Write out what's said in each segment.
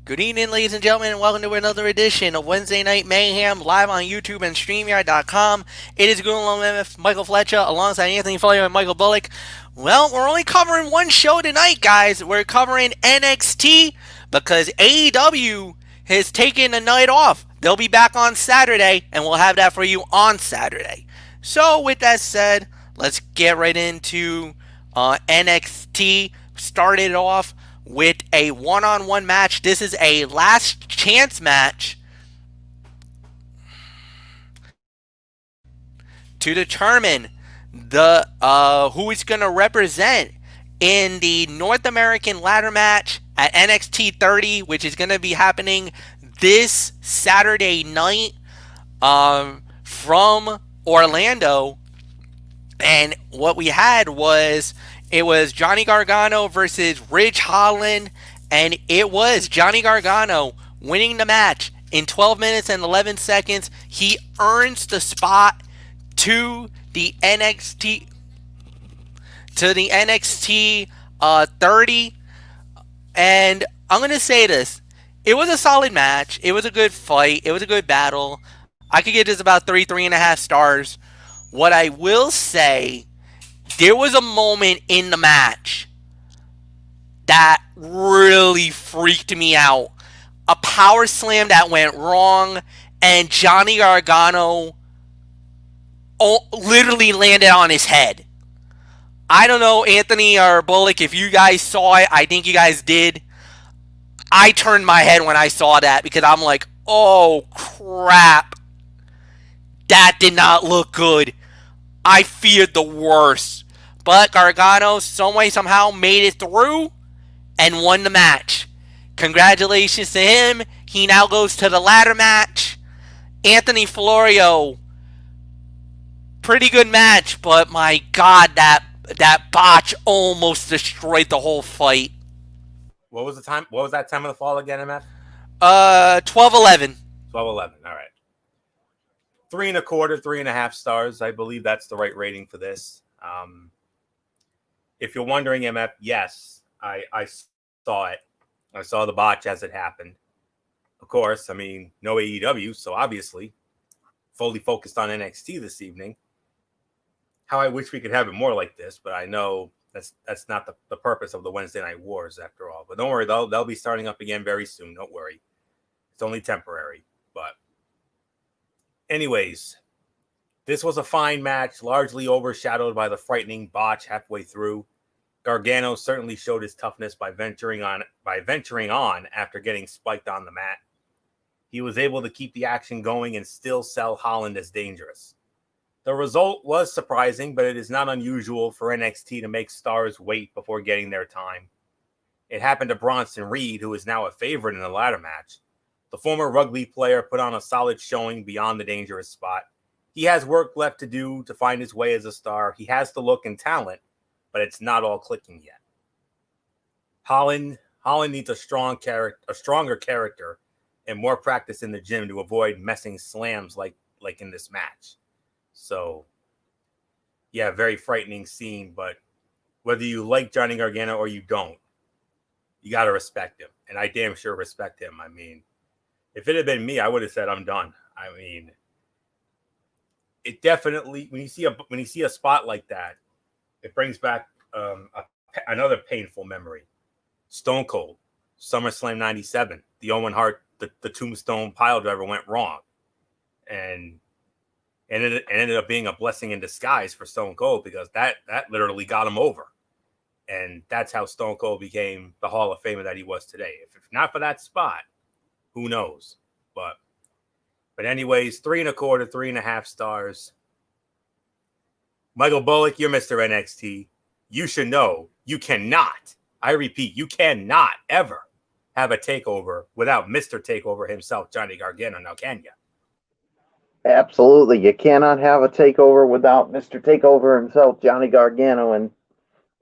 Good evening, ladies and gentlemen, and welcome to another edition of Wednesday Night Mayhem live on YouTube and StreamYard.com. It is Goon Michael Fletcher alongside Anthony Foley and Michael Bullock. Well, we're only covering one show tonight, guys. We're covering NXT because AEW has taken a night off. They'll be back on Saturday, and we'll have that for you on Saturday. So, with that said, let's get right into NXT. Started off with a one-on-one match. This is a last chance match to determine the who is going to represent in the North American ladder match at NXT 30, which is going to be happening this Saturday night from Orlando. And what we had was it was Johnny Gargano versus Ridge Holland, and it was Johnny Gargano winning the match in 12 minutes and 11 seconds. He earns the spot to the NXT 30. And I'm going to say this. It was a solid match. It was a good fight. It was a good battle. I could give this about 3.5 stars. What I will say, there was a moment in the match that really freaked me out. A power slam that went wrong, and Johnny Gargano literally landed on his head. I don't know, Anthony or Bullock, if you guys saw it. I think you guys did. I turned my head when I saw that because I'm like, oh crap. That did not look good. I feared the worst. But Gargano, some way, somehow made it through and won the match. Congratulations to him. He now goes to the ladder match. Anthony Florio, pretty good match, but my God, that botch almost destroyed the whole fight. What was the time? What was that time of the fall again, MF? 12-11. 12-11. All right. 3.25, 3.5 stars. I believe that's the right rating for this. If you're wondering, MF, yes, I saw it. I saw the botch as it happened. Of course, I mean, no AEW, so obviously fully focused on NXT this evening. How I wish we could have it more like this, but I know that's not the purpose of the Wednesday Night Wars after all. But don't worry, they'll be starting up again very soon. Don't worry. It's only temporary. But anyways, this was a fine match, largely overshadowed by the frightening botch halfway through. Gargano certainly showed his toughness by venturing on after getting spiked on the mat. He was able to keep the action going and still sell Holland as dangerous. The result was surprising, but it is not unusual for NXT to make stars wait before getting their time. It happened to Bronson Reed, who is now a favorite in the ladder match. The former rugby player put on a solid showing beyond the dangerous spot. He has work left to do to find his way as a star. He has the look and talent, but it's not all clicking yet. Holland needs a stronger character and more practice in the gym to avoid messing slams like in this match. So, yeah, very frightening scene, but whether you like Johnny Gargano or you don't, you got to respect him. And I damn sure respect him. I mean, if it had been me, I would have said I'm done. I mean, it definitely, when you see a spot like that, it brings back another painful memory. Stone Cold, SummerSlam 97, the Owen Hart, the Tombstone pile driver went wrong. And it ended up being a blessing in disguise for Stone Cold because that literally got him over. And that's how Stone Cold became the Hall of Famer that he was today. If not for that spot, who knows? But anyways, 3.25, 3.5 stars. Michael Bullock, you're Mr. NXT. You should know you cannot, I repeat, you cannot ever have a takeover without Mr. Takeover himself, Johnny Gargano. Now, can you? Absolutely. You cannot have a takeover without Mr. Takeover himself, Johnny Gargano, and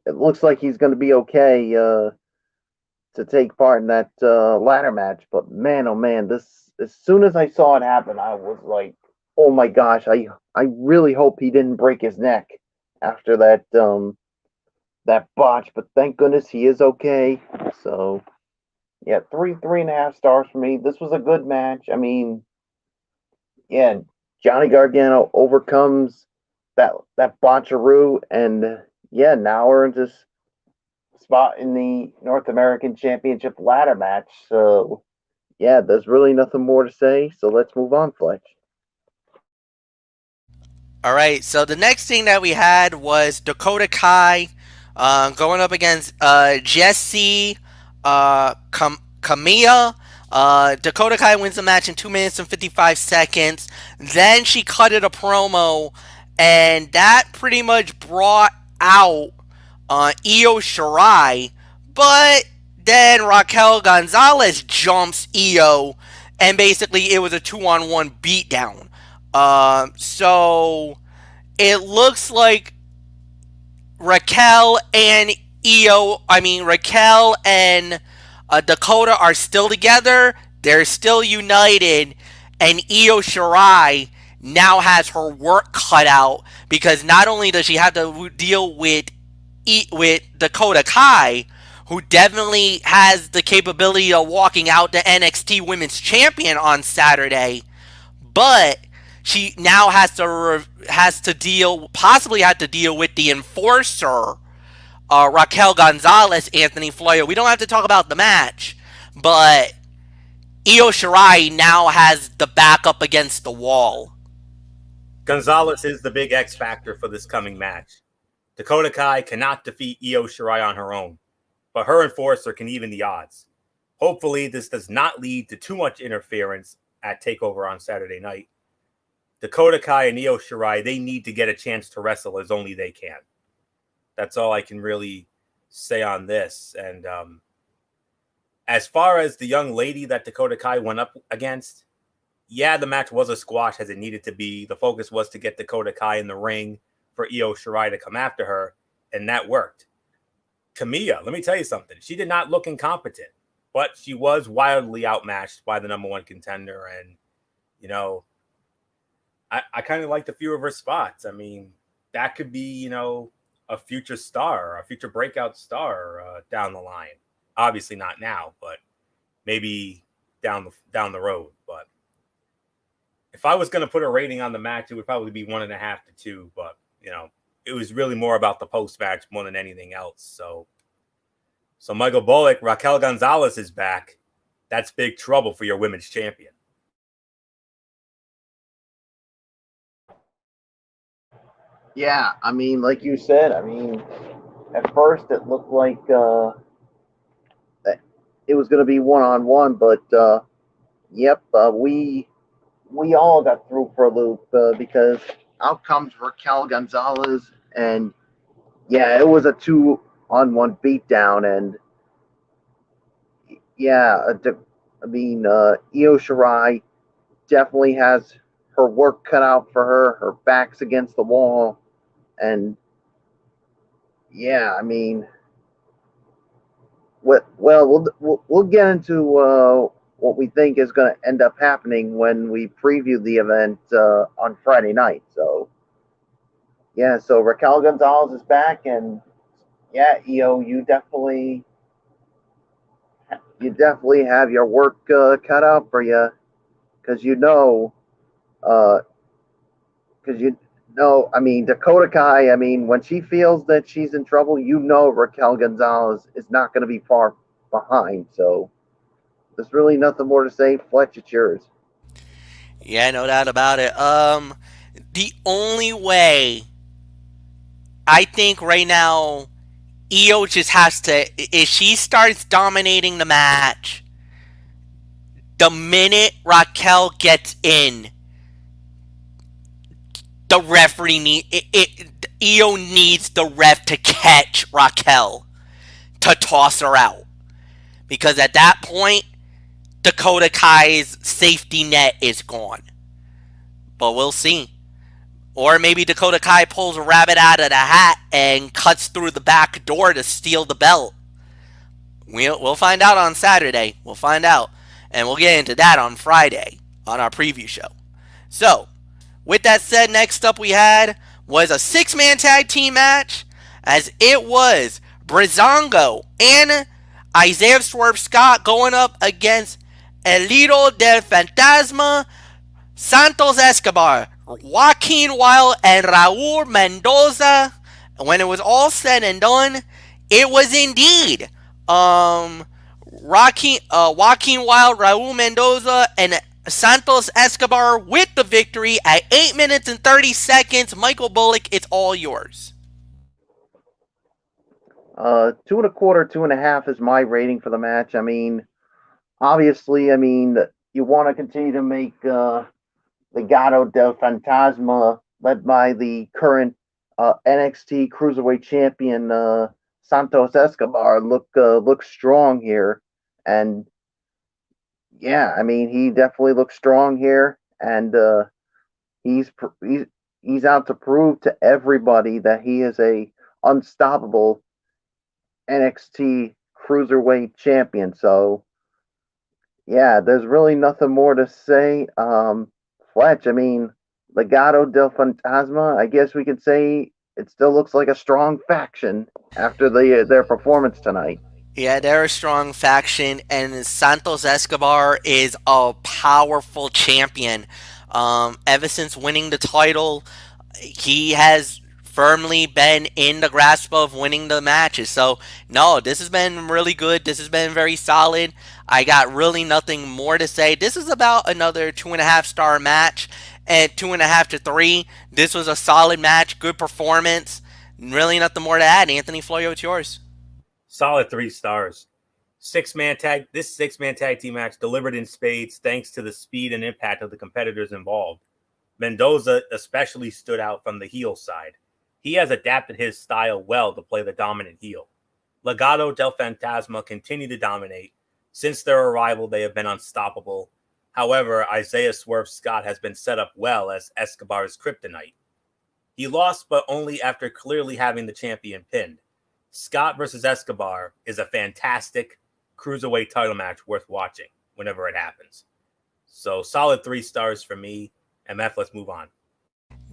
it looks like he's going to be okay to take part in that ladder match. But man, oh man, this, as soon as I saw it happen, I was like, oh my gosh, I really hope he didn't break his neck after that botch. But thank goodness he is okay. So Yeah, three and a half stars for me. This was a good match. I mean, yeah, Johnny Gargano overcomes that botcheroo, and yeah, now we're in this spot in the North American Championship ladder match. So yeah, there's really nothing more to say. So let's move on, Fletch. All right, so the next thing that we had was Dakota Kai going up against Jesse Kamiya. Dakota Kai wins the match in 2 minutes and 55 seconds. Then she cutted a promo, and that pretty much brought out Io Shirai. But then Raquel Gonzalez jumps Io, and basically it was a 2-on-1 beatdown. So it looks like Raquel and Dakota are still together. They're still united, and Io Shirai now has her work cut out because not only does she have to deal with Dakota Kai, who definitely has the capability of walking out the NXT Women's Champion on Saturday, but she now possibly have to deal with the enforcer, Raquel Gonzalez, Anthony Floyo. We don't have to talk about the match, but Io Shirai now has the backup against the wall. Gonzalez is the big X factor for this coming match. Dakota Kai cannot defeat Io Shirai on her own, but her enforcer can even the odds. Hopefully, this does not lead to too much interference at TakeOver on Saturday night. Dakota Kai and Io Shirai, they need to get a chance to wrestle as only they can. That's all I can really say on this. And as far as the young lady that Dakota Kai went up against, yeah, the match was a squash as it needed to be. The focus was to get Dakota Kai in the ring for Io Shirai to come after her, and that worked. Kamiya, let me tell you something. She did not look incompetent, but she was wildly outmatched by the number one contender. And, you know, I kind of liked a few of her spots. I mean, that could be, you know, a future star, a future breakout star down the line. Obviously not now, but maybe down the road. But if I was going to put a rating on the match, it would probably be 1.5 to 2. But, you know, it was really more about the post-match more than anything else. So Michael Bullock, Raquel Gonzalez is back. That's big trouble for your women's champion. Yeah, I mean, like you said, I mean, at first it looked like it was going to be one-on-one, but yep, we all got through for a loop because out comes Raquel Gonzalez, and yeah, it was a 2-on-1 beatdown, and yeah, I mean, Io Shirai definitely has her work cut out for her. Her back's against the wall, and yeah, I mean, we'll get into what we think is going to end up happening when we preview the event on Friday night. So yeah, so Raquel Gonzalez is back, and yeah, Io, you definitely have your work cut out for you, because uh, I mean, Dakota Kai, I mean, when she feels that she's in trouble, Raquel Gonzalez is not going to be far behind. So there's really nothing more to say. Fletch, it's yours. Yeah, no doubt about it. The only way I think right now Io just has to, if she starts dominating the match, the minute Raquel gets in, the referee Io needs the ref to catch Raquel to toss her out, because at that point Dakota Kai's safety net is gone. But we'll see. Or maybe Dakota Kai pulls a rabbit out of the hat and cuts through the back door to steal the belt. We'll find out on Saturday. We'll find out. And we'll get into that on Friday on our preview show. So, with that said, next up we had was a 6-man tag team match, as it was Breezango and Isaiah Swerve Scott going up against Elito del Fantasma, Santos Escobar, Joaquin Wild, and Raul Mendoza. When it was all said and done, it was indeed Joaquin Wild, Raul Mendoza, and Santos Escobar with the victory at 8 minutes and 30 seconds. Michael Bullock, it's all yours. 2.25, 2.5 is my rating for the match. I mean, obviously, I mean, you want to continue to make Legado del Fantasma, led by the current NXT Cruiserweight Champion Santos Escobar, look strong here, and yeah, I mean, he definitely looks strong here, and he's he's out to prove to everybody that he is a unstoppable NXT Cruiserweight Champion. So yeah, there's really nothing more to say. Fletch, I mean, Legado del Fantasma, I guess we could say it still looks like a strong faction after their performance tonight. Yeah, they're a strong faction, and Santos Escobar is a powerful champion. Ever since winning the title, he has firmly been in the grasp of winning the matches. So, no, this has been really good. This has been very solid. I got really nothing more to say. This is about another 2.5 star match at 2.5 to 3. This was a solid match, good performance. Really nothing more to add. Anthony Florio, it's yours. Solid 3 stars. This six-man tag team match delivered in spades thanks to the speed and impact of the competitors involved. Mendoza especially stood out from the heel side. He has adapted his style well to play the dominant heel. Legado del Fantasma continue to dominate. Since their arrival, they have been unstoppable. However, Isaiah Swerve Scott has been set up well as Escobar's kryptonite. He lost, but only after clearly having the champion pinned. Scott versus Escobar is a fantastic cruiserweight title match worth watching whenever it happens. So solid 3 stars for me. MF, let's move on.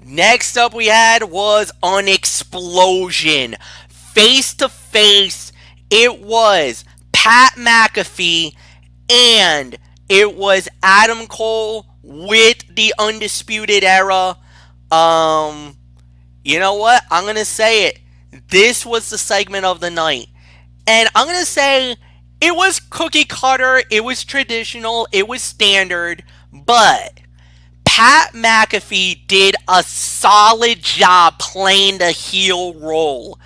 Next up we had was an explosion. Face to face, it was Pat McAfee and it was Adam Cole with the Undisputed Era. You know what? I'm going to say it. This was the segment of the night. And I'm going to say it was cookie cutter, it was traditional, it was standard, but Pat McAfee did a solid job playing the heel role.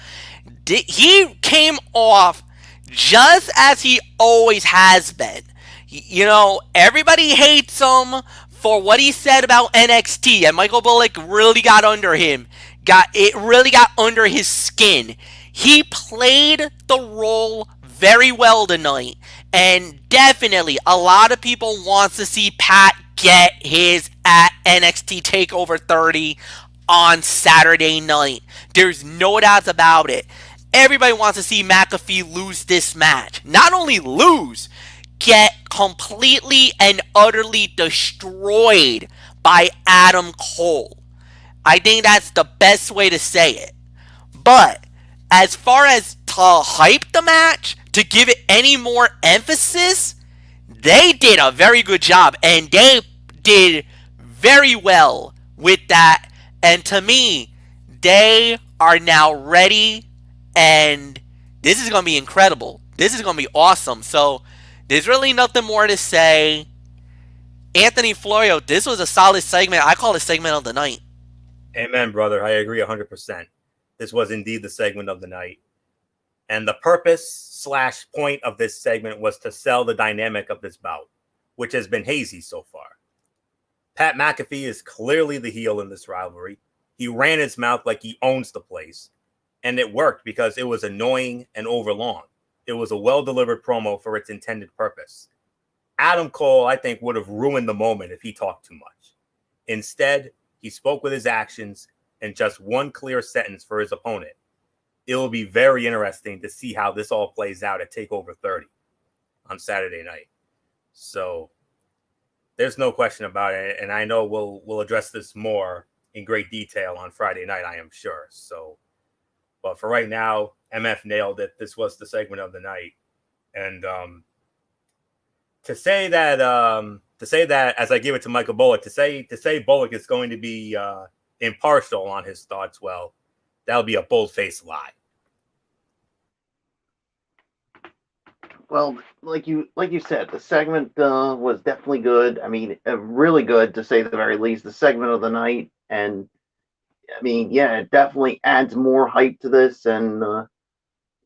He came off just as he always has been. You know, everybody hates him for what he said about NXT, and Michael Bullock really got under him. Really got under his skin. He played the role very well tonight, and definitely a lot of people wants to see Pat get his at NXT TakeOver 30 on Saturday night. There's no doubts about it. Everybody wants to see McAfee lose this match. Not only lose, get completely and utterly destroyed by Adam Cole. I think that's the best way to say it. But as far as to hype the match, to give it any more emphasis, they did a very good job. And they did very well with that. And to me, they are now ready. And this is going to be incredible. This is going to be awesome. So there's really nothing more to say. Anthony Florio, this was a solid segment. I call it segment of the night. Amen, brother. I agree 100%. This was indeed the segment of the night. And the purpose/point of this segment was to sell the dynamic of this bout, which has been hazy so far. Pat McAfee is clearly the heel in this rivalry. He ran his mouth like he owns the place. And it worked because it was annoying and overlong. It was a well-delivered promo for its intended purpose. Adam Cole, I think, would have ruined the moment if he talked too much. Instead, he spoke with his actions and just one clear sentence for his opponent. It will be very interesting to see how this all plays out at TakeOver 30 on Saturday night. So there's no question about it. And I know we'll address this more in great detail on Friday night, I am sure. So, but for right now, MF nailed it. This was the segment of the night. And to say that as I give it to Michael Bullock, to say Bullock is going to be impartial on his thoughts, well, that'll be a bold-faced lie. Well, like you said, the segment was definitely good. I mean, really good to say the very least. The segment of the night, and I mean, yeah, it definitely adds more hype to this and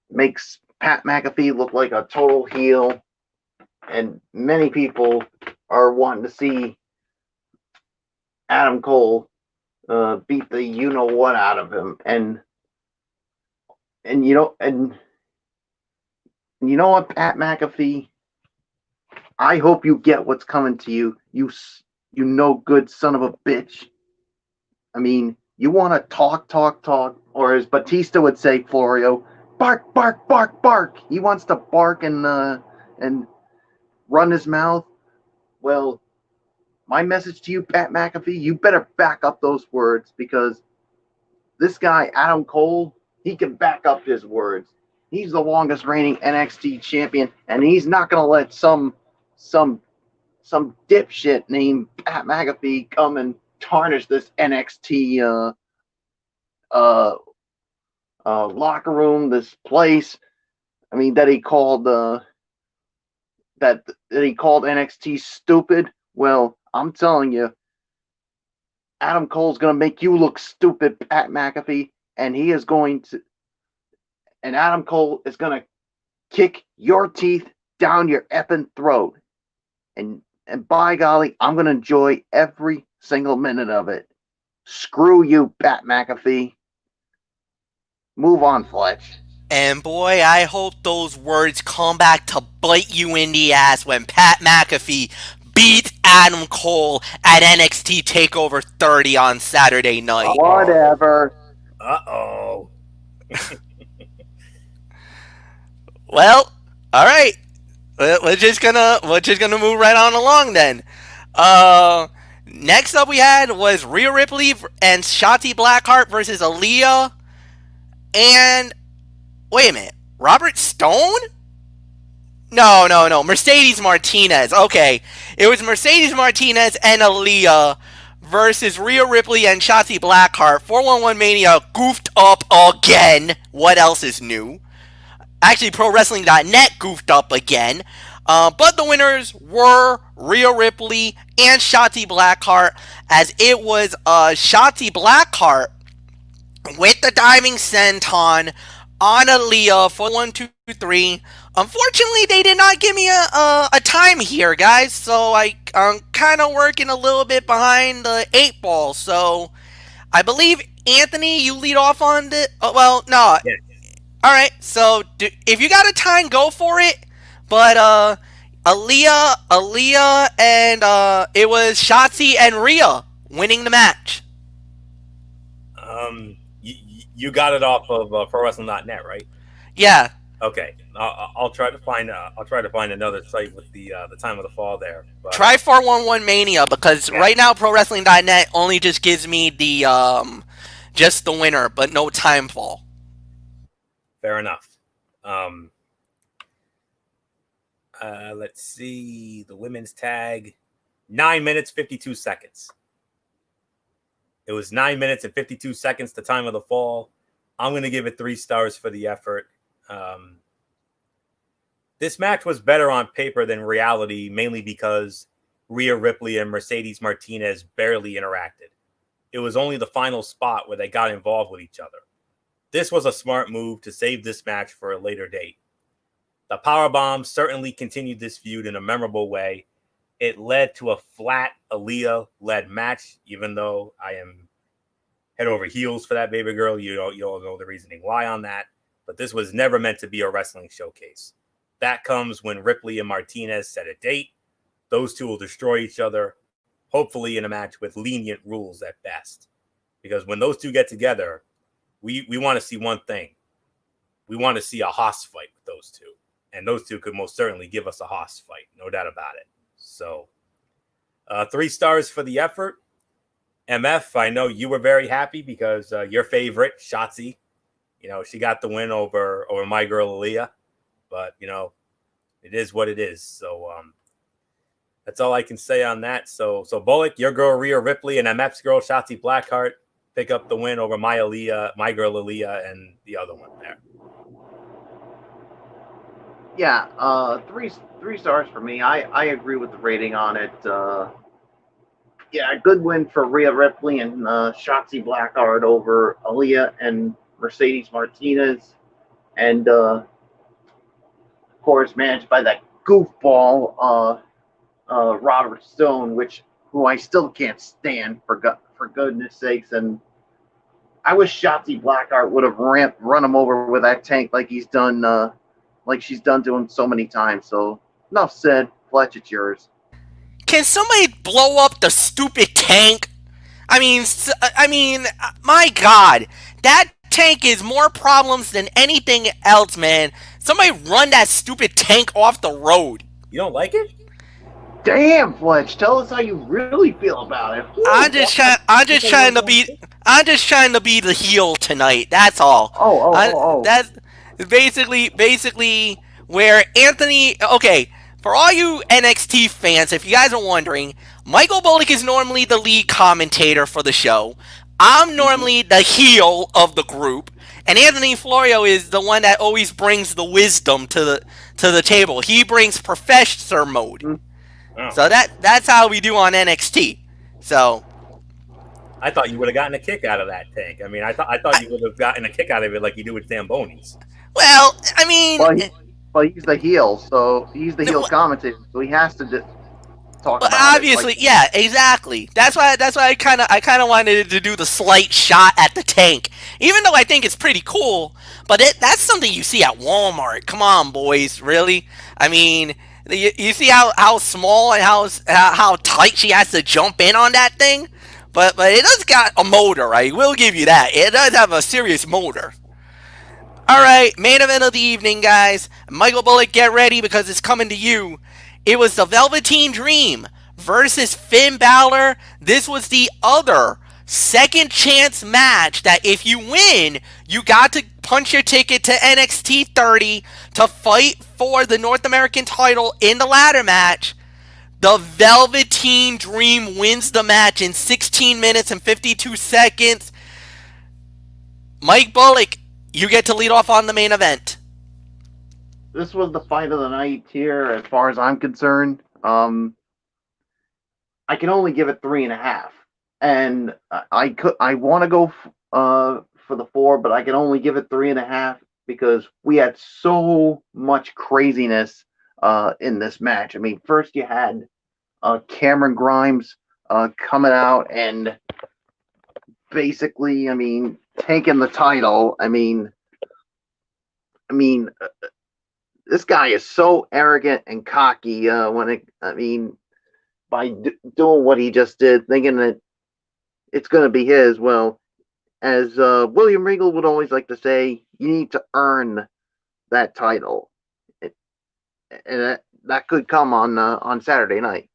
makes Pat McAfee look like a total heel. And many people are wanting to see Adam Cole beat the you know what out of him, and you know what, Pat McAfee, I hope you get what's coming to you. You no good son of a bitch. I mean, you want to talk, or as Batista would say, Florio, bark, bark, bark, bark. He wants to bark and run his mouth. Well, my message to you, Pat McAfee, you better back up those words, because this guy, Adam Cole, he can back up his words. He's the longest reigning NXT champion, and he's not going to let some dipshit named Pat McAfee come and tarnish this NXT locker room, this place. I mean, that he called NXT stupid. Well, I'm telling you, Adam Cole's going to make you look stupid, Pat McAfee, and Adam Cole is going to kick your teeth down your effing throat. And by golly, I'm going to enjoy every single minute of it. Screw you, Pat McAfee. Move on, Fletch. And boy, I hope those words come back to bite you in the ass when Pat McAfee beats Adam Cole at NXT TakeOver 30 on Saturday night. Whatever. Uh-oh. Well, all right. We're just gonna move right on along then. Next up we had was Rhea Ripley and Shotzi Blackheart versus Aaliyah and wait a minute, Robert Stone? No, Mercedes Martinez. Okay, it was Mercedes Martinez and Aaliyah versus Rhea Ripley and Shotzi Blackheart. 411 Mania goofed up again. What else is new? Actually, ProWrestling.net goofed up again. But the winners were Rhea Ripley and Shotzi Blackheart, as it was Shotzi Blackheart with the diving senton on Aaliyah for 1, 2, 3. Unfortunately, they did not give me a time here, guys. So I'm kind of working a little bit behind the 8 ball. So I believe, Anthony, you lead off on the. Well, no. Yeah. All right. So if you got a time, go for it. But Aaliyah, and it was Shotzi and Rhea winning the match. You got it off of ProWrestling.net, right? Yeah. Okay, I'll try to find another site with the time of the fall there. But, Try 411 Mania, because right now ProWrestling.net only just gives me the just the winner, but no time fall. Fair enough. Let's see, the women's tag, 9 minutes 52 seconds. It was 9 minutes and 52 seconds, the time of the fall. I'm going to give it 3 stars for the effort. This match was better on paper than reality, mainly because Rhea Ripley and Mercedes Martinez barely interacted. It was only the final spot where they got involved with each other. This was a smart move to save this match for a later date. The powerbomb certainly continued this feud in a memorable way. It led to a flat Aaliyah-led match, even though I am head over heels for that baby girl. You all know the reasoning why on that. But this was never meant to be a wrestling showcase. That comes when Ripley and Martinez set a date. Those two will destroy each other, hopefully in a match with lenient rules at best. Because when those two get together, we want to see one thing. We want to see a hoss fight with those two. And those two could most certainly give us a hoss fight, no doubt about it. So, 3 stars for the effort. MF, I know you were very happy because your favorite, Shotzi, she got the win over my girl Aaliyah. But, it is what it is. So that's all I can say on that. So Bullock, your girl Rhea Ripley, and MF's girl Shotzi Blackheart pick up the win over my girl Aaliyah, and the other one there. Yeah, three stars for me. I agree with the rating on it. Yeah, good win for Rhea Ripley and Shotzi Blackheart over Aaliyah and Mercedes Martinez, and of course managed by that goofball Robert Stone, who I still can't stand for goodness sakes. And I wish Shotzi Blackheart would have run him over with that tank like she's done to him so many times. So enough said. Fletch, it's yours. Can somebody blow up the stupid tank? I mean, my God, that tank is more problems than anything else, man. Somebody run that stupid tank off the road. You don't like it? Damn, Fletch, tell us how you really feel about it. I'm just trying to be the heel tonight. That's all. Oh. That's basically where Anthony. Okay, for all you NXT fans, if you guys are wondering, Michael Bullock is normally the lead commentator for the show. I'm normally the heel of the group, and Anthony Florio is the one that always brings the wisdom to the table. He brings professor mode. Oh. So that's how we do on NXT. So I thought you would have gotten a kick out of that tank. I mean, I thought you would have gotten a kick out of it like you do with Zambonis. Well, I mean, he's the heel, so he's the heel commentator, so he has to talk about obviously, it. Yeah, exactly. That's why I kind of wanted to do the slight shot at the tank, even though I think it's pretty cool. But that's something you see at Walmart. Come on, boys, really? I mean, you see how small and how tight she has to jump in on that thing, but it does got a motor. I will give you that. It does have a serious motor. All right, main event of the evening, guys. Michael Bullock, get ready because it's coming to you. It was the Velveteen Dream versus Finn Balor. This was the other second chance match that if you win, you got to punch your ticket to NXT 30 to fight for the North American title in the ladder match. The Velveteen Dream wins the match in 16 minutes and 52 seconds. Mike Bullock, you get to lead off on the main event. This was the fight of the night here, as far as I'm concerned. I can only give it 3.5, and I want to go for the 4, but I can only give it 3.5 because we had so much craziness in this match. I mean, first you had Cameron Grimes coming out and basically, I mean, taking the title. I mean, this guy is so arrogant and cocky by doing what he just did, thinking that it's going to be his. Well, as William Regal would always like to say, you need to earn that title, and that could come on Saturday night.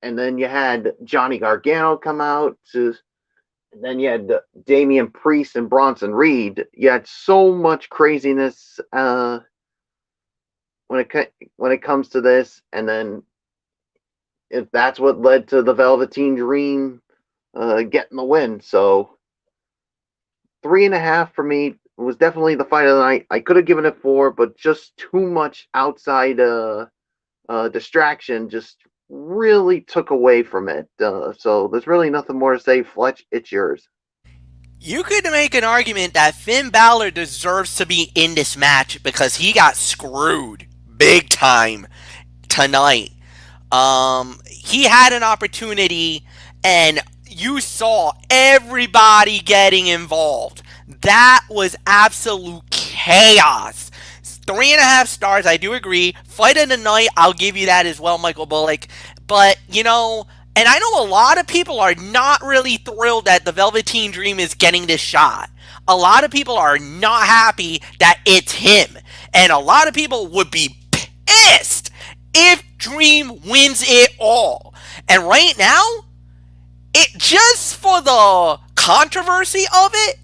And then you had Johnny Gargano come out, and then you had Damian Priest and Bronson Reed. You had so much craziness when it comes to this, and then if that's what led to the Velveteen Dream getting the win. So 3.5 for me was definitely the fight of the night. I could have given it 4, but just too much outside distraction just really took away from it. So there's really nothing more to say. Fletch, it's yours. You could make an argument that Finn Balor deserves to be in this match because he got screwed big time tonight. He had an opportunity and you saw everybody getting involved. That was absolute chaos. 3.5 stars, I do agree. Fight of the night, I'll give you that as well, Michael Bullock. But, and I know a lot of people are not really thrilled that the Velveteen Dream is getting this shot. A lot of people are not happy that it's him. And a lot of people would be pissed if Dream wins it all. And right now, just for the controversy of it,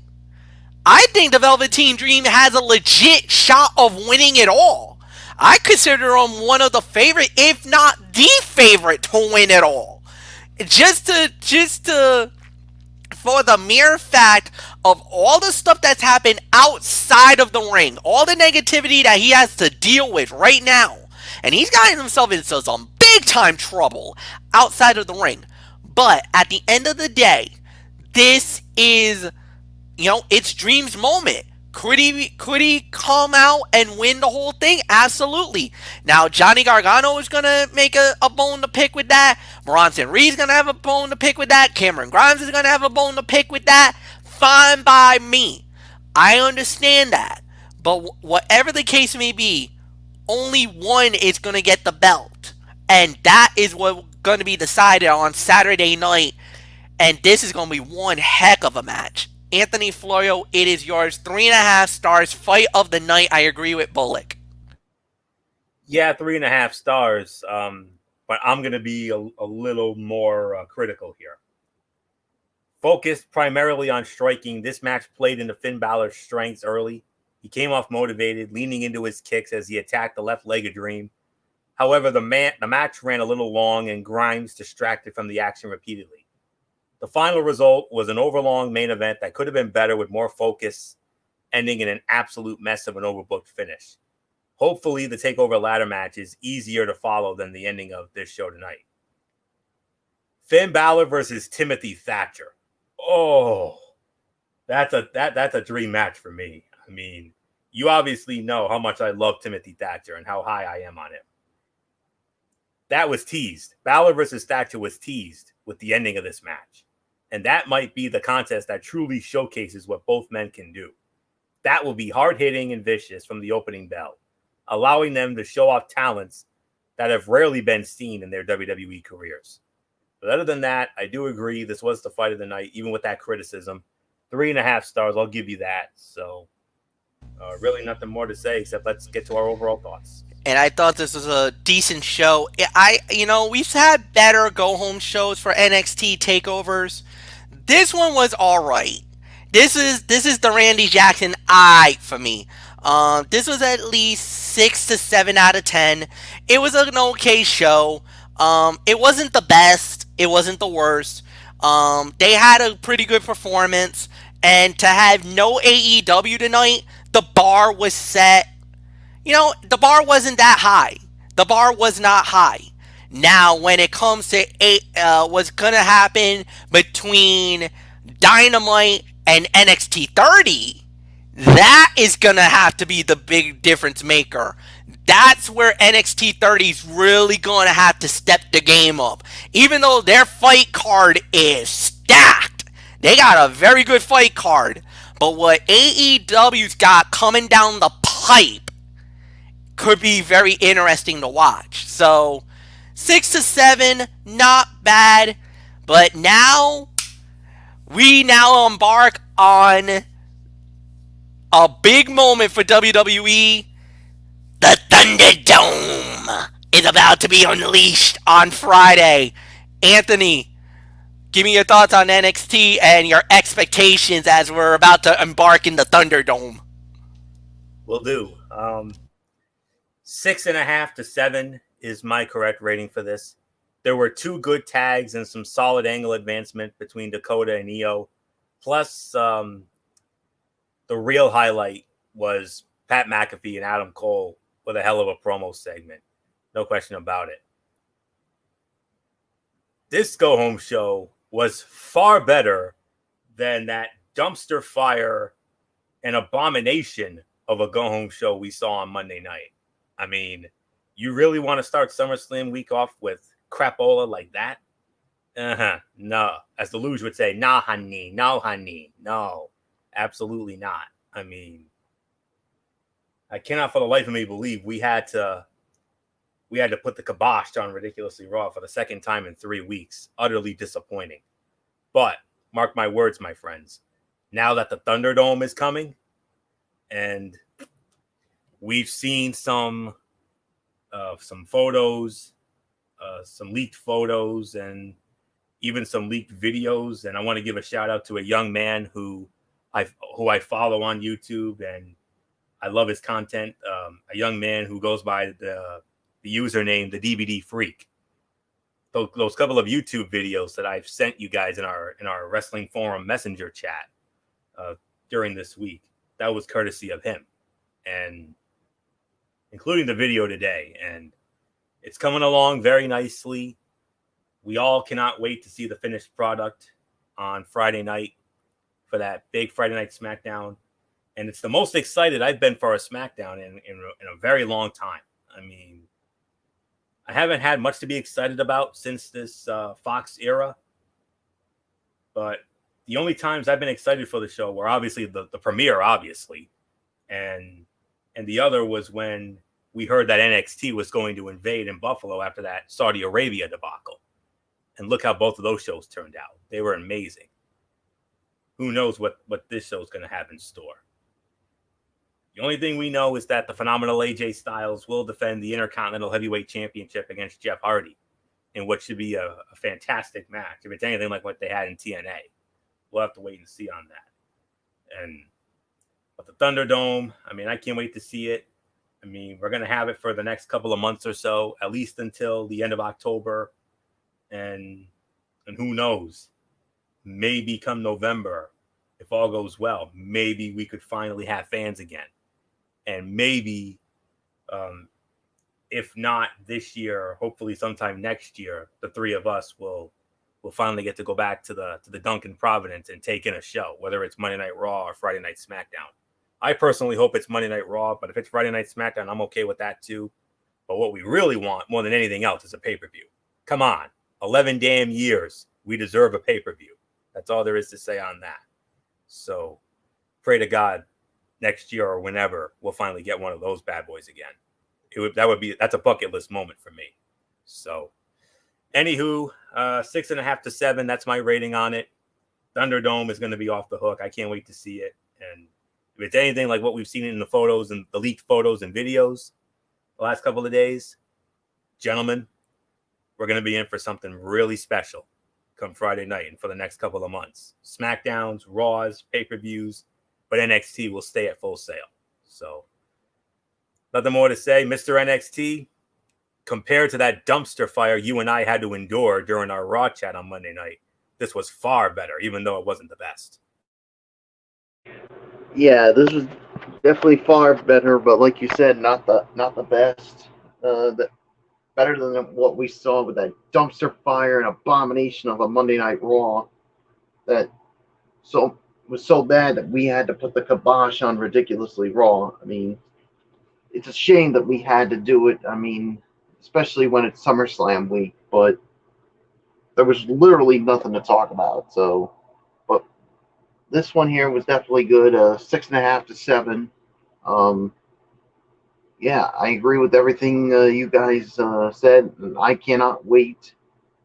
I think the Velveteen Dream has a legit shot of winning it all. I consider him one of the favorite, if not the favorite, to win it all. Just to for the mere fact of all the stuff that's happened outside of the ring, all the negativity that he has to deal with right now. And he's gotten himself into some big time trouble outside of the ring. But at the end of the day, this is, it's Dream's moment. Could he come out and win the whole thing? Absolutely. Now, Johnny Gargano is going to make a bone to pick with that. Bronson Reed's going to have a bone to pick with that. Cameron Grimes is going to have a bone to pick with that. Fine by me. I understand that. But whatever the case may be, only one is going to get the belt. And that is what's going to be decided on Saturday night. And this is going to be one heck of a match. Anthony Florio, it is yours. 3.5 stars. Fight of the night. I agree with Bullock. Yeah, 3.5 stars. But I'm going to be a little more critical here. Focused primarily on striking, this match played into Finn Balor's strengths early. He came off motivated, leaning into his kicks as he attacked the left leg of Dream. However, the match ran a little long and Grimes distracted from the action repeatedly. The final result was an overlong main event that could have been better with more focus, ending in an absolute mess of an overbooked finish. Hopefully, the TakeOver ladder match is easier to follow than the ending of this show tonight. Finn Balor versus Timothy Thatcher. Oh, that's a dream match for me. I mean, you obviously know how much I love Timothy Thatcher and how high I am on him. That was teased. Balor versus Thatcher was teased with the ending of this match. And that might be the contest that truly showcases what both men can do. That will be hard-hitting and vicious from the opening bell, allowing them to show off talents that have rarely been seen in their WWE careers. But other than that, I do agree this was the fight of the night, even with that criticism. 3.5 stars, I'll give you that. So really nothing more to say except let's get to our overall thoughts. And I thought this was a decent show. We've had better go-home shows for NXT takeovers. This one was all right. This is the Randy Jackson eye for me. This was at least 6 to 7 out of 10. It was an okay show. It wasn't the best. It wasn't the worst. They had a pretty good performance. And to have no AEW tonight, the bar was set. The bar wasn't that high. The bar was not high. Now, when it comes to what's going to happen between Dynamite and NXT 30, that is going to have to be the big difference maker. That's where NXT 30 is really going to have to step the game up. Even though their fight card is stacked, they got a very good fight card. But what AEW's got coming down the pipe could be very interesting to watch. So 6 to 7, not bad. But we now embark on a big moment for WWE. The Thunderdome is about to be unleashed on Friday. Anthony, give me your thoughts on NXT and your expectations as we're about to embark in the Thunderdome. Will do. 6.5 to 7 is my correct rating for this. There were 2 good tags and some solid angle advancement between Dakota and Io. Plus, the real highlight was Pat McAfee and Adam Cole with a hell of a promo segment. No question about it. This go-home show was far better than that dumpster fire and abomination of a go-home show we saw on Monday night. I mean, you really want to start SummerSlam week off with crapola like that? No. As the Luge would say, nah, honey, no, honey, no, absolutely not. I mean, I cannot for the life of me believe we had to put the kibosh on Ridiculously Raw for the second time in 3 weeks. Utterly disappointing. But mark my words, my friends. Now that the Thunderdome is coming, and we've seen some photos, some leaked photos, and even some leaked videos. And I want to give a shout out to a young man who I follow on YouTube, and I love his content. A young man who goes by the username the DVD Freak. Those couple of YouTube videos that I've sent you guys in our Wrestling Forum Messenger chat during this week, that was courtesy of him, and including the video today. And it's coming along very nicely. We all cannot wait to see the finished product on Friday night for that big Friday Night SmackDown. And it's the most excited I've been for a SmackDown in a very long time. I mean, I haven't had much to be excited about since this Fox era. But the only times I've been excited for the show were obviously the premiere, obviously. And the other was when we heard that NXT was going to invade in Buffalo after that Saudi Arabia debacle. And look how both of those shows turned out. They were amazing. Who knows what this show is going to have in store. The only thing we know is that the phenomenal AJ Styles will defend the Intercontinental Heavyweight Championship against Jeff Hardy in what should be a fantastic match. If it's anything like what they had in TNA, we'll have to wait and see on that. But the Thunderdome, I mean, I can't wait to see it. I mean, we're going to have it for the next couple of months or so, at least until the end of October. And who knows, maybe come November, if all goes well, maybe we could finally have fans again. And maybe, if not this year, hopefully sometime next year, the three of us will finally get to go back to the Duncan Providence and take in a show, whether it's Monday Night Raw or Friday Night SmackDown. I personally hope it's Monday Night Raw, but if it's Friday Night SmackDown, I'm okay with that too. But what we really want more than anything else is a pay-per-view. Come on, 11 damn years. We deserve a pay-per-view. That's all there is to say on that. So pray to God next year or whenever we'll finally get one of those bad boys again. That's a bucket list moment for me. So anywho, 6.5 to 7. That's my rating on it. Thunderdome is going to be off the hook. I can't wait to see it. And if it's anything like what we've seen in the photos and the leaked photos and videos the last couple of days, gentlemen, we're going to be in for something really special come Friday night and for the next couple of months. SmackDowns, Raws, pay-per-views, but NXT will stay at full sale. So nothing more to say. Mr. NXT, compared to that dumpster fire you and I had to endure during our Raw chat on Monday night, this was far better, even though it wasn't the best. Yeah, this was definitely far better, but like you said, not the best. Better than what we saw with that dumpster fire and abomination of a Monday Night Raw that was so bad that we had to put the kibosh on Ridiculously Raw. I mean, it's a shame that we had to do it. I mean, especially when it's SummerSlam week, but there was literally nothing to talk about. So, but this one here was definitely good. 6.5 to 7. Yeah, I agree with everything you guys said. And I cannot wait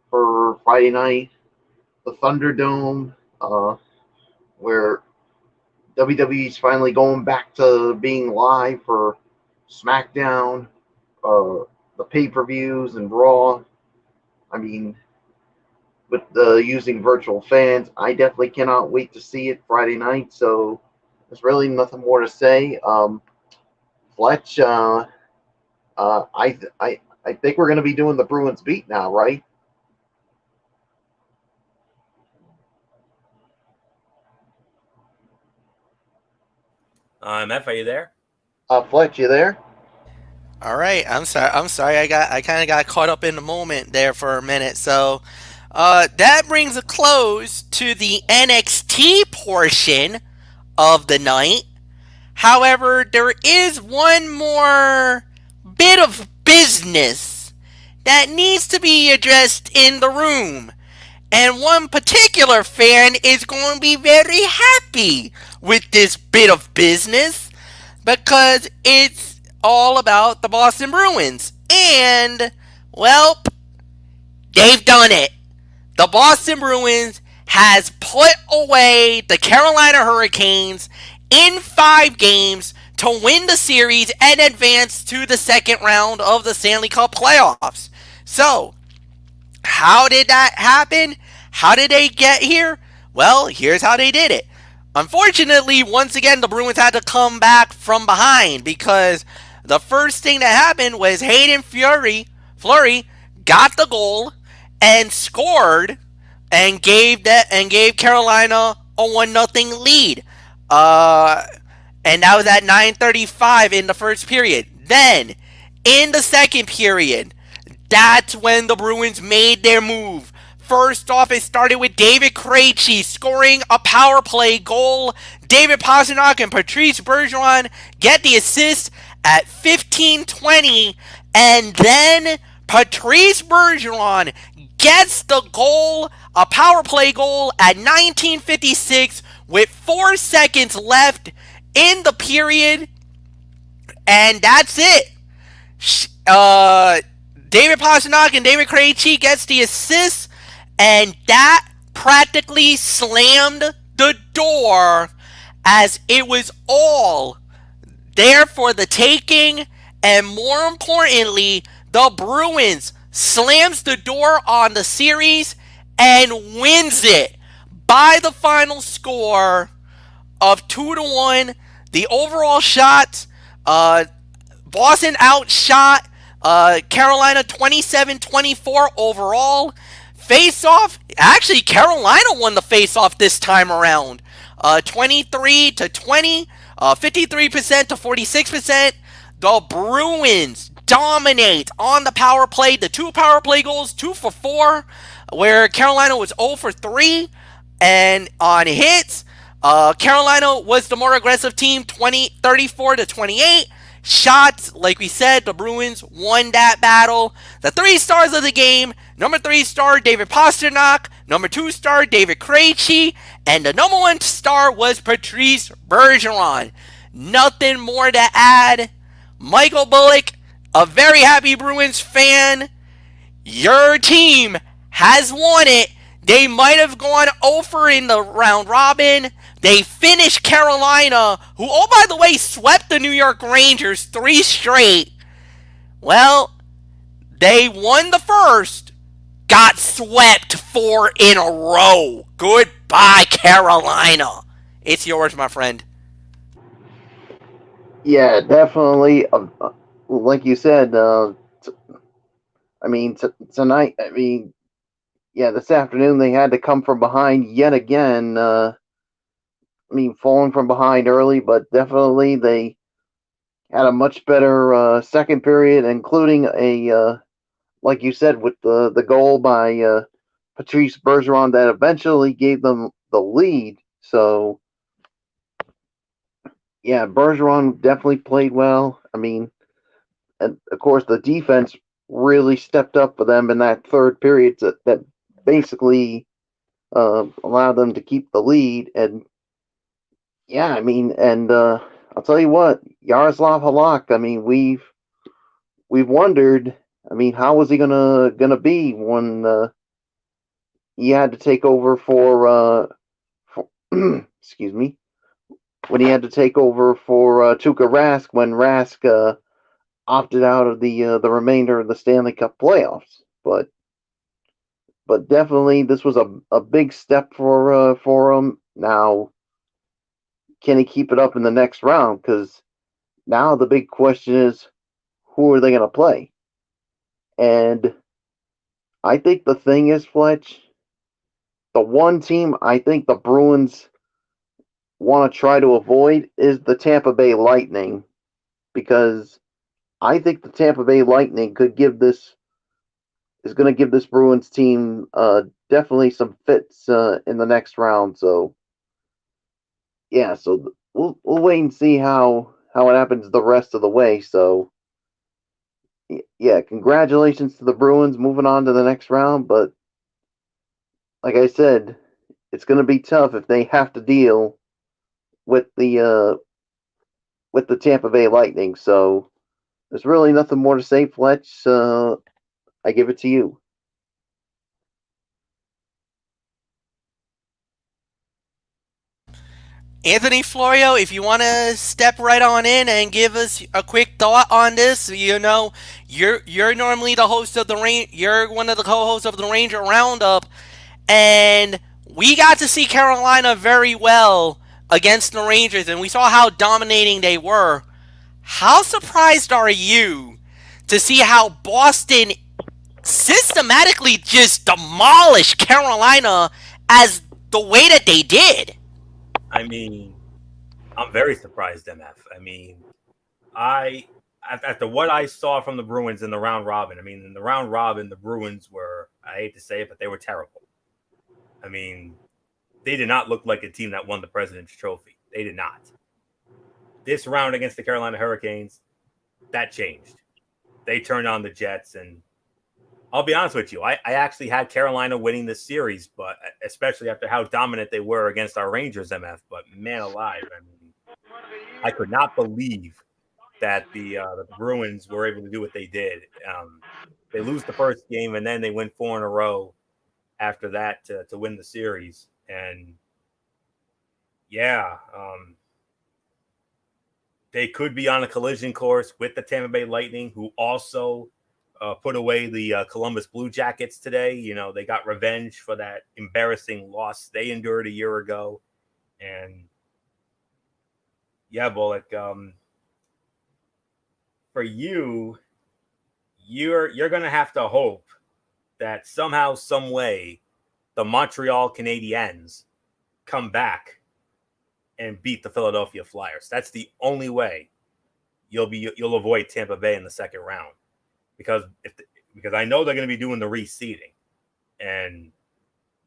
for Friday night, the Thunderdome, where WWE's finally going back to being live for SmackDown, the pay-per-views, and Raw. I mean, with using virtual fans, I definitely cannot wait to see it Friday night. So there's really nothing more to say. Fletch, I think we're going to be doing the Bruins beat now, right? F, are you there? Fletch, you there? All right, I'm sorry. I kind of got caught up in the moment there for a minute. So, that brings a close to the NXT portion of the night. However, there is one more bit of business that needs to be addressed in the room. And one particular fan is going to be very happy with this bit of business because it's all about the Boston Bruins. And, well, they've done it. The Boston Bruins has put away the Carolina Hurricanes in 5 games to win the series and advance to the second round of the Stanley Cup playoffs. So, how did that happen? How did they get here? Well, here's how they did it. Unfortunately, once again, the Bruins had to come back from behind because the first thing that happened was Hayden Fleury got the goal and scored and gave Carolina a 1-0 lead. Uh, and that was at 9:35 in the first period. Then, in the second period, that's when the Bruins made their move. First off, it started with David Krejci scoring a power play goal. David Pastrnak and Patrice Bergeron get the assist at 15:20, and then Patrice Bergeron gets the goal, a power play goal at 19:56 with 4 seconds left in the period, and that's it. David Pastrnak and David Krejci gets the assist, and that practically slammed the door as it was all there for the taking, and more importantly, the Bruins slams the door on the series and wins it by the final score of 2-1. The overall shots, Boston outshot Carolina 27-24 overall. Face-off, actually Carolina won the face-off this time around. 23-20, 53% to 46%. The Bruins dominate on the power play. The 2 power play goals, 2 for 4, where Carolina was 0 for 3. And on hits, Carolina was the more aggressive team, 34-28. Shots, like we said, the Bruins won that battle. The 3 stars of the game: number 3 star, David Pastrnak; number 2 star, David Krejci; and the number 1 star was Patrice Bergeron. Nothing more to add. Michael Bullock, a very happy Bruins fan. Your team has won it. They might have gone over in the round robin. They finished Carolina, who, oh, by the way, swept the New York Rangers 3 straight. Well, they won the first, got swept 4 in a row. Goodbye, Carolina. It's yours, my friend. Yeah, definitely. Like you said, tonight, yeah, this afternoon they had to come from behind yet again. Falling from behind early, but definitely they had a much better second period, including like you said, with the goal by Patrice Bergeron that eventually gave them the lead. So, yeah, Bergeron definitely played well. And of course, the defense really stepped up for them in that third period that basically allowed them to keep the lead. And yeah, I'll tell you what, Yaroslav Halak. We've wondered. How was he gonna be when he had to take over for excuse me, when he had to take over for Tuukka Rask when Rask opted out of the remainder of the Stanley Cup playoffs. But definitely this was a big step for him. Now, can he keep it up in the next round? Because now the big question is, who are they going to play? And I think the thing is, Fletch, the one team I think the Bruins want to try to avoid is the Tampa Bay Lightning, because I think the Tampa Bay Lightning is going to give this Bruins team definitely some fits in the next round. So yeah, so we'll wait and see how it happens the rest of the way. So yeah, congratulations to the Bruins moving on to the next round. But like I said, it's going to be tough if they have to deal with the Tampa Bay Lightning. So there's really nothing more to say, Fletch. I give it to you. Anthony Florio, if you want to step right on in and give us a quick thought on this, you're normally the host of you're one of the co-hosts of the Ranger Roundup, and we got to see Carolina very well against the Rangers and we saw how dominating they were, how surprised are you to see how Boston systematically just demolished Carolina as the way that they did? I mean, I'm very surprised, MF. I mean, I after what I saw from the Bruins in the round robin, I mean, in the round robin, the Bruins were, I hate to say it, but they were terrible. I mean, they did not look like a team that won the President's Trophy. They did not. This round against the Carolina Hurricanes, that changed. They turned on the Jets, and I'll be honest with you, I actually had Carolina winning this series, but especially after how dominant they were against our Rangers, MF. But man alive, I mean, I could not believe that the Bruins were able to do what they did. They lose the first game, and then they win 4 in a row after that to win the series. And yeah, they could be on a collision course with the Tampa Bay Lightning, who also put away the Columbus Blue Jackets today. You know, they got revenge for that embarrassing loss they endured a year ago. And yeah, Bullock, for you're gonna have to hope that somehow, some way, the Montreal Canadiens come back and beat the Philadelphia Flyers. That's the only way you'll avoid Tampa Bay in the second round, because because I know they're going to be doing the reseeding, and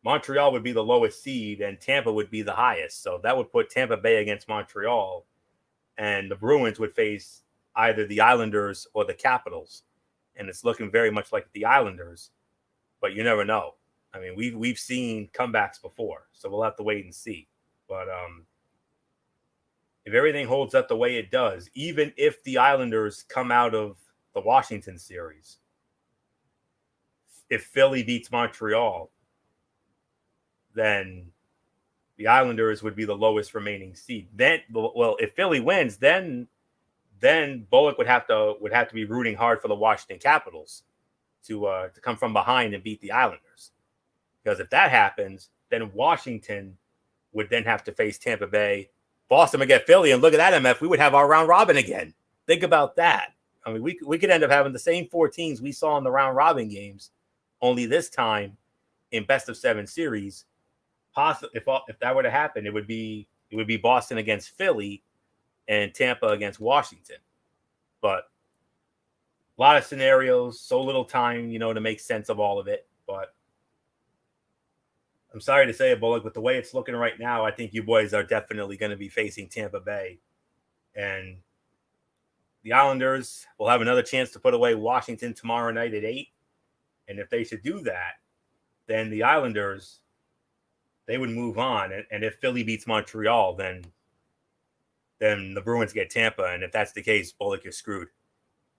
Montreal would be the lowest seed and Tampa would be the highest. So that would put Tampa Bay against Montreal, and the Bruins would face either the Islanders or the Capitals, and it's looking very much like the Islanders, but you never know. I mean, we've seen comebacks before, so we'll have to wait and see. But if everything holds up the way it does, even if the Islanders come out of the Washington series, if Philly beats Montreal, then the Islanders would be the lowest remaining seed. Then, well, if Philly wins, then Bullock would have to be rooting hard for the Washington Capitals to come from behind and beat the Islanders. Because if that happens, then Washington would then have to face Tampa Bay. Boston would get Philly, and look at that, MF. We would have our round robin again. Think about that. I mean, we could end up having the same 4 teams we saw in the round robin games, only this time in best of 7 series. If that were to happen, it would be Boston against Philly and Tampa against Washington. But a lot of scenarios, so little time, to make sense of all of it. But I'm sorry to say it, Bullock, but the way it's looking right now, I think you boys are definitely going to be facing Tampa Bay. And the Islanders will have another chance to put away Washington tomorrow night at 8. And if they should do that, then the Islanders, they would move on. And if Philly beats Montreal, then the Bruins get Tampa. And if that's the case, Bullock, you're screwed.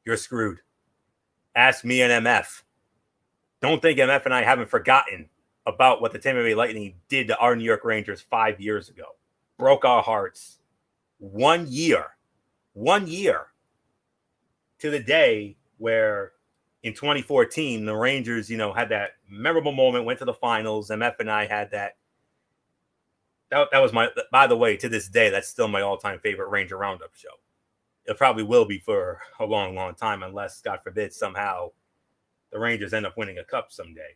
You're screwed. Ask me and MF. Don't think MF and I haven't forgotten about what the Tampa Bay Lightning did to our New York Rangers 5 years ago. Broke our hearts. 1 year to the day where in 2014, the Rangers, had that memorable moment, went to the finals. MF and I had that. That was by the way, to this day, that's still my all-time favorite Ranger Roundup show. It probably will be for a long, long time, unless, God forbid, somehow the Rangers end up winning a cup someday.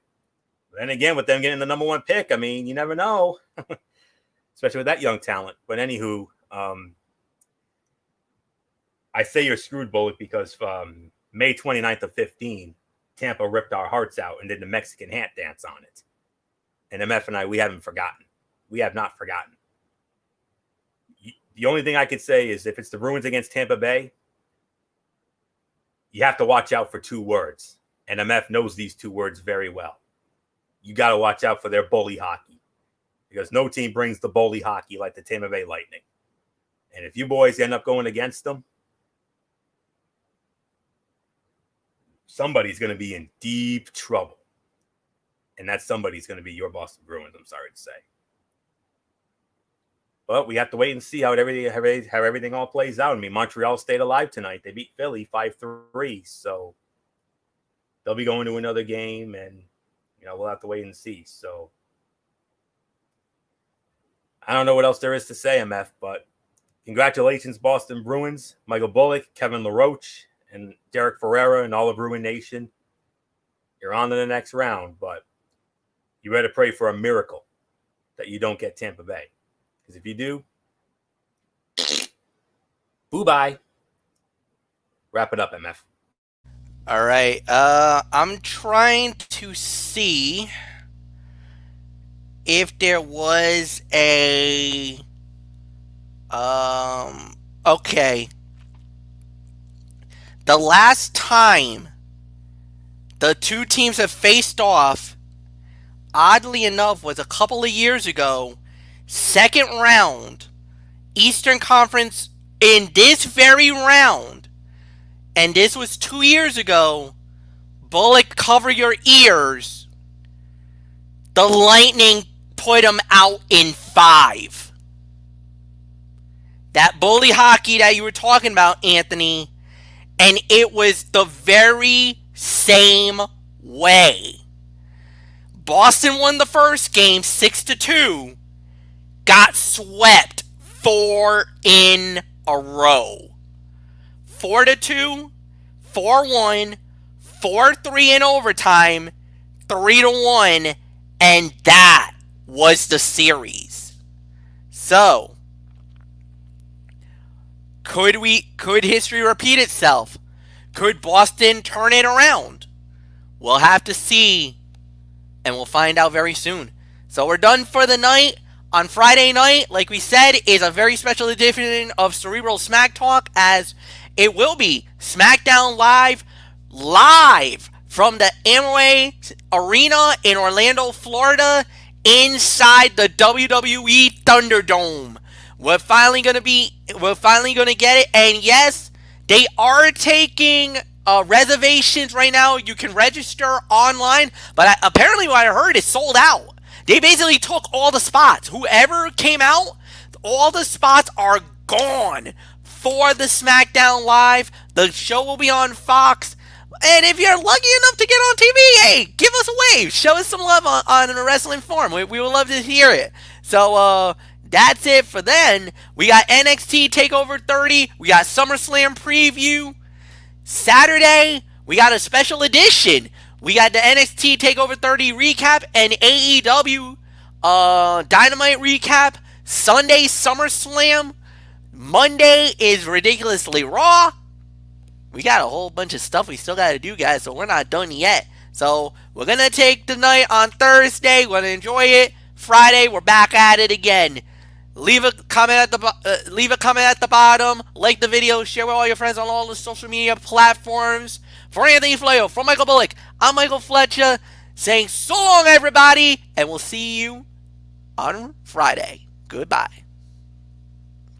Then again, with them getting the number 1 pick, I mean, you never know, especially with that young talent. But anywho, I say you're screwed, Bullock, because May 29th of 15, Tampa ripped our hearts out and did the Mexican hat dance on it. And MF and I, we haven't forgotten. We have not forgotten. The only thing I could say is if it's the Bruins against Tampa Bay, you have to watch out for 2 words. And MF knows these 2 words very well. You got to watch out for their bully hockey, because no team brings the bully hockey like the Tampa Bay Lightning. And if you boys end up going against them, somebody's going to be in deep trouble. And that somebody's going to be your Boston Bruins, I'm sorry to say. But we have to wait and see how everything all plays out. I mean, Montreal stayed alive tonight. They beat Philly 5-3. So they'll be going to another game, and we'll have to wait and see. So I don't know what else there is to say, MF, but congratulations, Boston Bruins, Michael Bullock, Kevin LaRoche, and Derek Ferreira, and all of Bruin Nation. You're on to the next round, but you better pray for a miracle that you don't get Tampa Bay. Because if you do, boo-bye. Wrap it up, MF. All right. I'm trying to see if there was a okay. The last time the two teams have faced off, oddly enough, was a couple of years ago. Second round, Eastern Conference in this very round. And this was 2 years ago. Bullock, cover your ears. The Lightning put him out in 5. That bully hockey that you were talking about, Anthony, and it was the very same way. Boston won the first game 6-2, got swept 4 in a row. 4-2, 4-1, 4-3 in overtime, 3-1, and that was the series. So, could history repeat itself? Could Boston turn it around? We'll have to see, and we'll find out very soon. So we're done for the night. On Friday night, like we said, is a very special edition of Cerebral Smack Talk, as it will be SmackDown live from the Amway Arena in Orlando, Florida, inside the WWE Thunderdome. We're finally gonna get it, and yes, they are taking reservations right now. You can register online, but apparently what I heard is sold out. They basically took all the spots. Whoever came out, all the spots are gone for the SmackDown Live. The show will be on Fox. And if you're lucky enough to get on TV, hey, give us a wave. Show us some love on a wrestling forum. We would love to hear it. So, that's it for then. We got NXT TakeOver 30. We got SummerSlam preview. Saturday, we got a special edition. We got the NXT TakeOver 30 recap and AEW Dynamite recap. Sunday, SummerSlam. Monday is Ridiculously Raw. We got a whole bunch of stuff we still got to do, guys, so we're not done yet. So we're going to take the night on Thursday. We're going to enjoy it. Friday, we're back at it again. Leave a comment at the bottom. Like the video. Share with all your friends on all the social media platforms. For Anthony Flayo, from Michael Bullock, I'm Michael Fletcher, saying so long, everybody, and we'll see you on Friday. Goodbye.